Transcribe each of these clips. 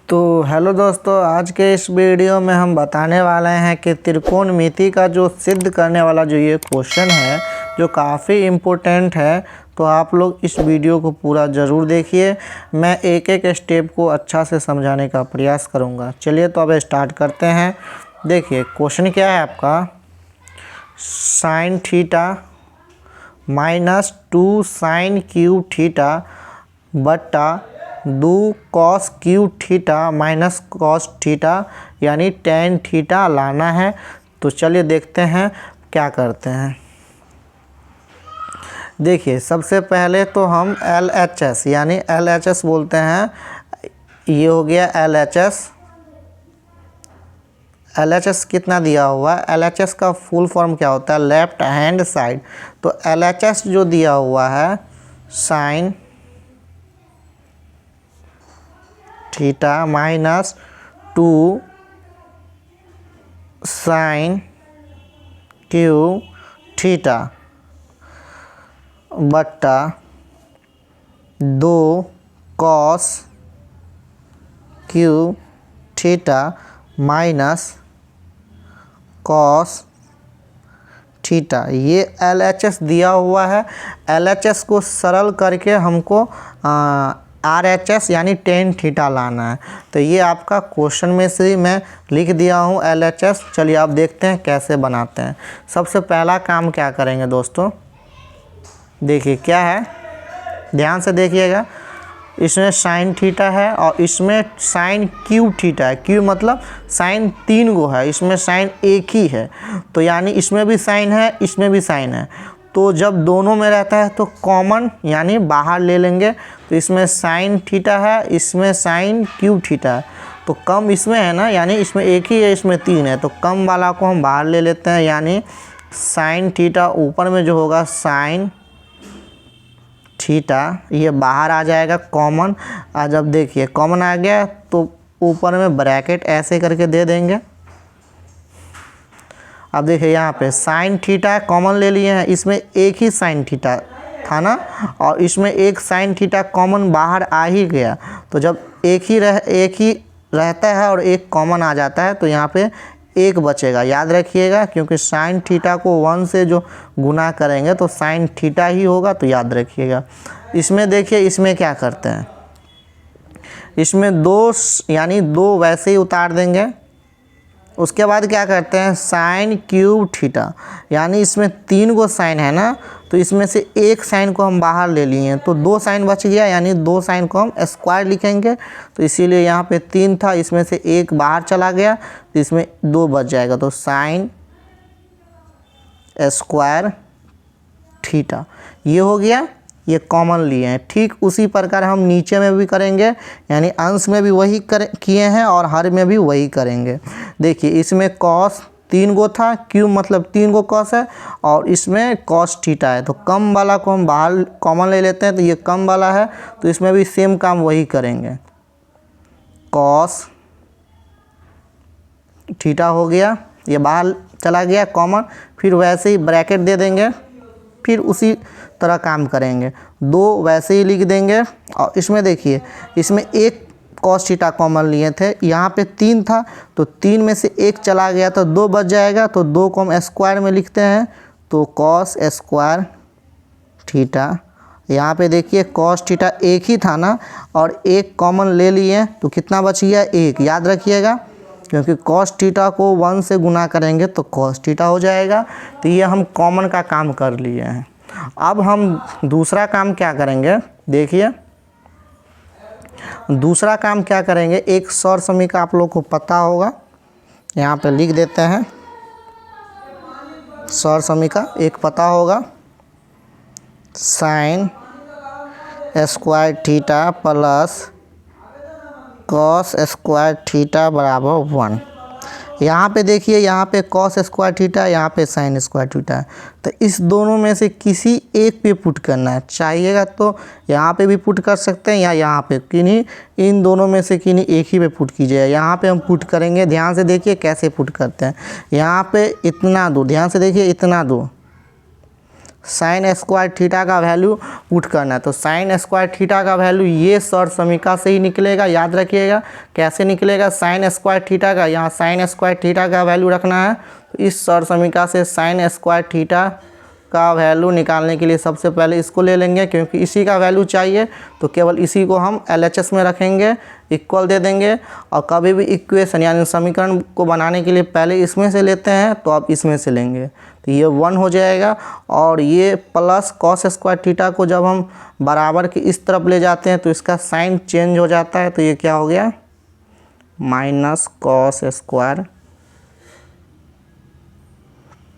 तो हेलो दोस्तों, आज के इस वीडियो में हम बताने वाले हैं कि त्रिकोणमिति का जो सिद्ध करने वाला जो ये क्वेश्चन है जो काफ़ी इम्पोर्टेंट है, तो आप लोग इस वीडियो को पूरा ज़रूर देखिए। मैं एक एक स्टेप को अच्छा से समझाने का प्रयास करूँगा। चलिए तो अब स्टार्ट करते हैं। देखिए क्वेश्चन क्या है आपका, sine theta minus 2 sine cube theta बट्टा 2 cos cube theta minus cos theta यानी टेन थीटा लाना है। तो चलिए देखते हैं क्या करते हैं। देखिए सबसे पहले तो हम LHS यानी LHS बोलते हैं। ये हो गया LHS। LHS कितना दिया हुआ है, LHS का फुल फॉर्म क्या होता है, लेफ्ट हैंड साइड। तो LHS जो दिया हुआ है sine theta minus 2 sine cube theta बट्टा 2 cos cube theta minus cos theta. ये LHS दिया हुआ है। LHS को सरल करके हमको RHS यानी टेन थीटा लाना है। तो ये आपका क्वेश्चन में से मैं लिख दिया हूँ LHS। चलिए आप देखते हैं कैसे बनाते हैं। सबसे पहला काम क्या करेंगे दोस्तों, देखिए क्या है, ध्यान से देखिएगा। इसमें साइन थीटा है और इसमें साइन क्यू थीटा है। क्यू मतलब साइन 3 गो है, इसमें साइन एक ही है। तो यानी इसमें भी साइन है, इसमें भी साइन है। तो जब दोनों में रहता है तो कॉमन यानी बाहर ले लेंगे। तो इसमें साइन थीटा है, इसमें साइन क्यू थीटा है। तो कम इसमें है ना, यानी इसमें एक ही है, इसमें 3 है। तो कम वाला को हम बाहर ले लेते हैं, यानी साइन थीटा ऊपर में जो होगा साइन थीटा ये बाहर आ जाएगा कॉमन। आज अब देखिए कॉमन आ गया तो ऊपर में ब्रैकेट ऐसे करके दे देंगे। अब देखिए यहाँ पे साइन थीटा कॉमन ले लिए हैं, इसमें एक ही साइन थीटा था ना, और इसमें एक साइन थीटा कॉमन बाहर आ ही गया। तो जब एक ही रहता है और एक कॉमन आ जाता है तो यहाँ पे एक बचेगा, याद रखिएगा। क्योंकि साइन थीटा को 1 से जो गुना करेंगे तो साइन थीटा ही होगा, तो याद रखिएगा। इसमें देखिए इसमें क्या करते हैं, इसमें 2 यानी 2 वैसे ही उतार देंगे। उसके बाद क्या करते हैं, साइन क्यूब थीटा यानी इसमें 3 गो साइन है ना, तो इसमें से एक साइन को हम बाहर ले लिए हैं तो 2 साइन बच गया, यानी 2 साइन को हम स्क्वायर लिखेंगे। तो इसीलिए यहाँ पे 3 था, इसमें से एक बाहर चला गया तो इसमें 2 बच जाएगा। तो साइन स्क्वायर थीटा ये हो गया, ये कॉमन लिए हैं। ठीक उसी प्रकार हम नीचे में भी करेंगे, यानी अंश में भी वही किए हैं और हर में भी वही करेंगे। देखिए इसमें कॉस 3 गो था, क्यू मतलब 3 गो कॉस है, और इसमें कॉस थीटा है। तो कम वाला को हम बाहर कॉमन ले लेते हैं, तो ये कम वाला है, तो इसमें भी सेम काम वही करेंगे। कॉस थीटा हो गया, ये बाहर चला गया कॉमन, फिर वैसे ही ब्रैकेट दे देंगे, फिर उसी तरह काम करेंगे। 2 वैसे ही लिख देंगे। और इसमें देखिए इसमें एक कॉस थीटा कॉमन लिए थे, यहाँ पे 3 था तो 3 में से एक चला गया तो 2 बच जाएगा। तो 2 को हम स्क्वायर में लिखते हैं, तो कॉस स्क्वायर थीटा। यहाँ पे देखिए कॉस थीटा एक ही था ना, और एक कॉमन ले लिए तो कितना बच गया, 1। याद रखिएगा क्योंकि कॉस थीटा को 1 से गुना करेंगे तो कॉस थीटा हो जाएगा। तो ये हम कॉमन का काम कर लिए हैं। अब हम दूसरा काम क्या करेंगे, देखिए दूसरा काम क्या करेंगे, एक सौर समीकरण आप लोग को पता होगा, यहाँ पे लिख देते हैं। सौर समीकरण एक पता होगा, sine square theta plus cos square theta बराबर 1। यहाँ पे देखिए, यहाँ पे कॉस स्क्वायर थीटा, यहाँ पे साइन स्क्वायर थीटा है। तो इस दोनों में से किसी एक पे पुट करना है, चाहिएगा तो यहाँ पे भी पुट कर सकते हैं या यहाँ पे, किन्हीं इन दोनों में से किन्हीं एक ही पे पुट कीजिएगा। यहाँ पे हम पुट करेंगे, ध्यान से देखिए कैसे पुट करते हैं। यहाँ पे इतना दो, ध्यान से देखिए इतना दो, साइन स्क्वायर थीटा का वैल्यू पुट करना है। तो साइन स्क्वायर थीटा का वैल्यू ये सर समीकरण से ही निकलेगा, याद रखिएगा। कैसे निकलेगा? साइन स्क्वायर थीटा का, यहाँ साइन स्क्वायर थीटा का वैल्यू रखना है। तो इस सर समीकरण से साइन स्क्वायर थीटा का वैल्यू निकालने के लिए सबसे पहले इसको ले लेंगे, क्योंकि इसी का वैल्यू चाहिए। तो केवल इसी को हम LHS में रखेंगे, इक्वल दे देंगे। और कभी भी इक्वेशन यानी समीकरण को बनाने के लिए पहले इसमें से लेते हैं, तो आप इसमें से लेंगे। तो ये 1 हो जाएगा। और ये प्लस कॉस स्क्वायर थीटा को जब हम बराबर की इस तरफ ले जाते हैं तो इसका साइन चेंज हो जाता है। तो ये क्या हो गया? माइनस कॉस स्क्वायर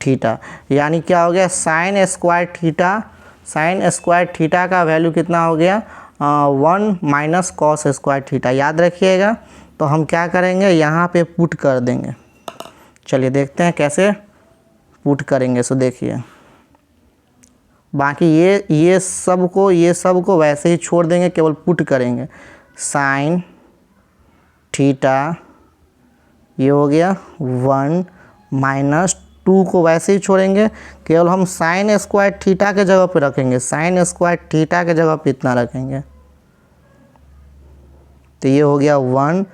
थीटा, यानी क्या हो गया? Sine square theta, sine square theta का वैल्यू कितना हो गया? 1 माइनस कॉस स्क्वायर थीटा, याद रखिएगा। तो हम क्या करेंगे? यहाँ पे पुट कर देंगे। चलिए देखते हैं कैसे पुट करेंगे। सो देखिए, बाकी ये सब को वैसे ही छोड़ देंगे, केवल पुट करेंगे। साइन थीटा ये हो गया 1 माइनस 2 को वैसे ही छोड़ेंगे, केवल हम साइन स्क्वायर थीटा के जगह पे रखेंगे। साइन स्क्वायर थीटा के जगह पे इतना रखेंगे। तो ये हो गया 1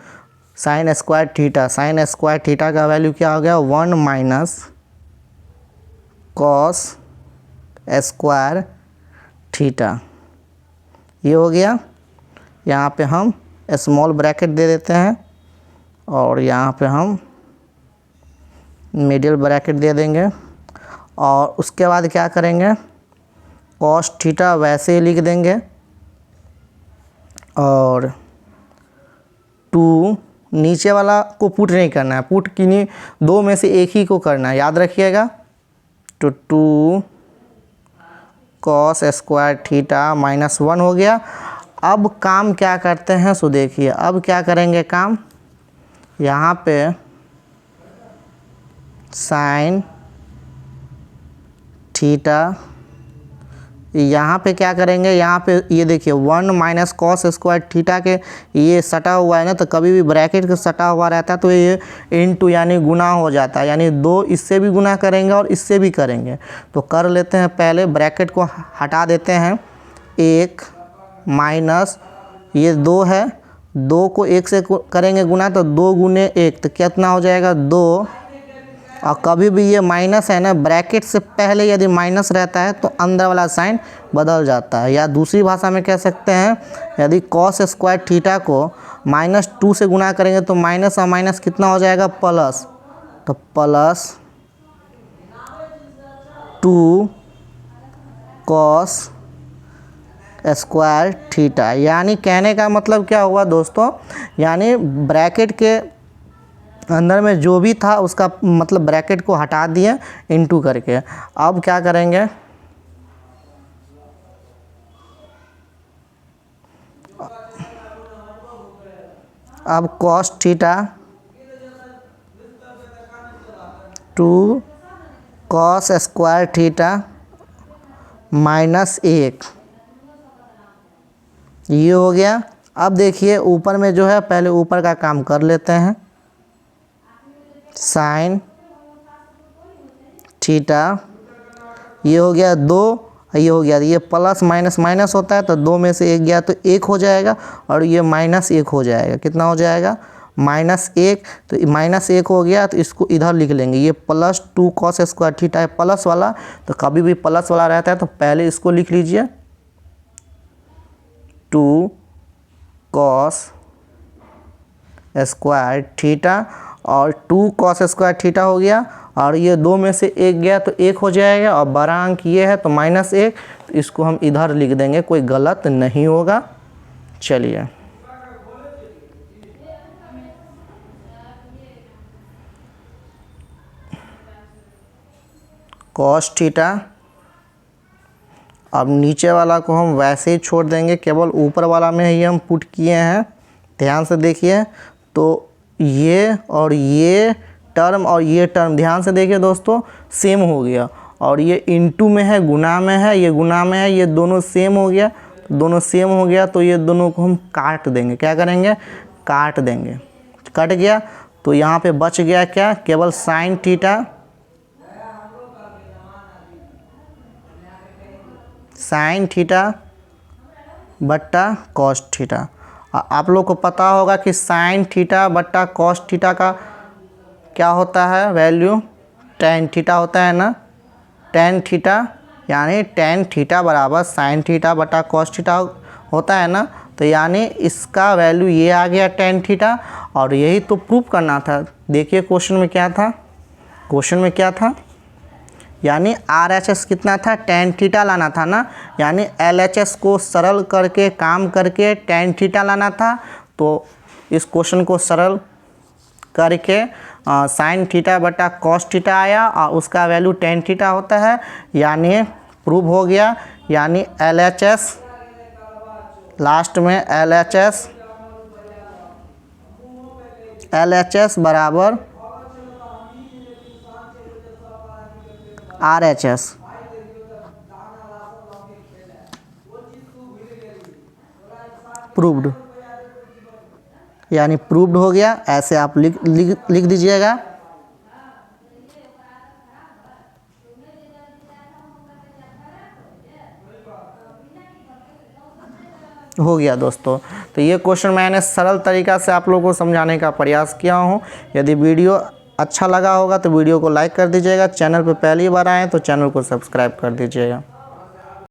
sine square theta. Sine square theta का वैल्यू क्या हो गया? 1 माइनस कॉस स्क्वायर थीटा, ये हो गया। यहाँ पे हम स्मॉल ब्रैकेट दे देते हैं और यहाँ पे हम मिडिल ब्रैकेट दे देंगे। और उसके बाद क्या करेंगे? कॉस थीटा वैसे ही लिख देंगे और 2 नीचे वाला को पुट नहीं करना है, पुट किन्हीं 2 में से एक ही को करना है, याद रखिएगा। तो 2 कॉस स्क्वायर थीटा माइनस 1 हो गया। अब काम क्या करते हैं? सो देखिए, अब क्या करेंगे काम? यहाँ पे साइन थीटा, यहाँ पे क्या करेंगे? यहाँ पे ये देखिए 1 माइनस कॉस स्क्वायर थीटा के ये सटा हुआ है ना, तो कभी भी ब्रैकेट के सटा हुआ रहता है तो ये इनटू यानी गुना हो जाता है, यानी 2 इससे भी गुना करेंगे और इससे भी करेंगे। तो कर लेते हैं, पहले ब्रैकेट को हटा देते हैं। 1 माइनस ये 2 है, 2 को 1 से करेंगे गुना, तो 2 गुने 1 तो कितना हो जाएगा? 2। और कभी भी ये माइनस है ना, ब्रैकेट से पहले यदि माइनस रहता है तो अंदर वाला साइन बदल जाता है। या दूसरी भाषा में कह सकते हैं, यदि कॉस स्क्वायर थीटा को -2 से गुना करेंगे तो माइनस और माइनस कितना हो जाएगा? प्लस। तो प्लस 2 कॉस स्क्वायर थीटा, यानी कहने का मतलब क्या हुआ दोस्तों? यानी ब्रैकेट के अंदर में जो भी था उसका मतलब ब्रैकेट को हटा दिए इनटू करके। अब क्या करेंगे? अब cos theta 2 cos square theta -1 ये हो गया। अब देखिए ऊपर में जो है, पहले ऊपर का काम कर लेते हैं। साइन थीटा ये हो गया 2, ये हो गया, ये प्लस माइनस माइनस होता है तो 2 में से 1 गया तो 1 हो जाएगा, और ये -1 हो जाएगा। कितना हो जाएगा? -1। तो -1 हो गया तो इसको इधर लिख लेंगे। ये +2 कॉस स्क्वायर थीटा है, प्लस वाला, तो कभी भी प्लस वाला रहता है तो पहले इसको लिख लीजिए 2 कॉस स्क्वायर थीटा, और 2 कॉस स्क्वायर थीटा हो गया, और ये 2 में से 1 गया तो 1 हो जाएगा, और बड़ा अंक ये है तो -1, तो इसको हम इधर लिख देंगे, कोई गलत नहीं होगा। चलिए कॉस थीटा, अब नीचे वाला को हम वैसे ही छोड़ देंगे, केवल ऊपर वाला में ही हम पुट किए हैं। ध्यान से देखिए, तो ये और ये टर्म और ये टर्म ध्यान से देखिए दोस्तों, सेम हो गया, और ये इनटू में है, गुना में है, ये गुना में है, ये दोनों सेम हो गया। दोनों सेम हो गया तो ये दोनों को हम काट देंगे। क्या करेंगे? काट देंगे। कट गया तो यहाँ पे बच गया क्या? केवल साइन थीटा साइन थीटा बट्टा कॉस थीटा। आप लोग को पता होगा कि साइन थीटा बट्टा कॉस थीटा का क्या होता है वैल्यू, टेन थीटा होता है ना। टेन थीटा यानी टेन थीटा बराबर साइन थीटा बटा कॉस थीटा होता है ना। तो यानी इसका वैल्यू ये आ गया टेन थीटा, और यही तो प्रूव करना था। देखिए क्वेश्चन में क्या था, क्वेश्चन में क्या था, यानी RHS कितना था, टेन थीटा लाना था ना। यानी LHS को सरल करके काम करके टेन थीटा लाना था। तो इस क्वेश्चन को सरल करके साइन थीटा बटा कॉस थीटा आया और उसका वैल्यू टेन थीटा होता है, यानी प्रूव हो गया। यानी LHS लास्ट में LHS बराबर RHS। प्रूव्ड, यानी प्रूव्ड हो गया। ऐसे आप लिख दीजिएगा। हो गया दोस्तों। तो ये क्वेश्चन मैंने सरल तरीक़ा से आप लोगों को समझाने का प्रयास किया हूँ। यदि वीडियो अच्छा लगा होगा तो वीडियो को लाइक कर दीजिएगा। चैनल पर पहली बार आएँ तो चैनल को सब्सक्राइब कर दीजिएगा।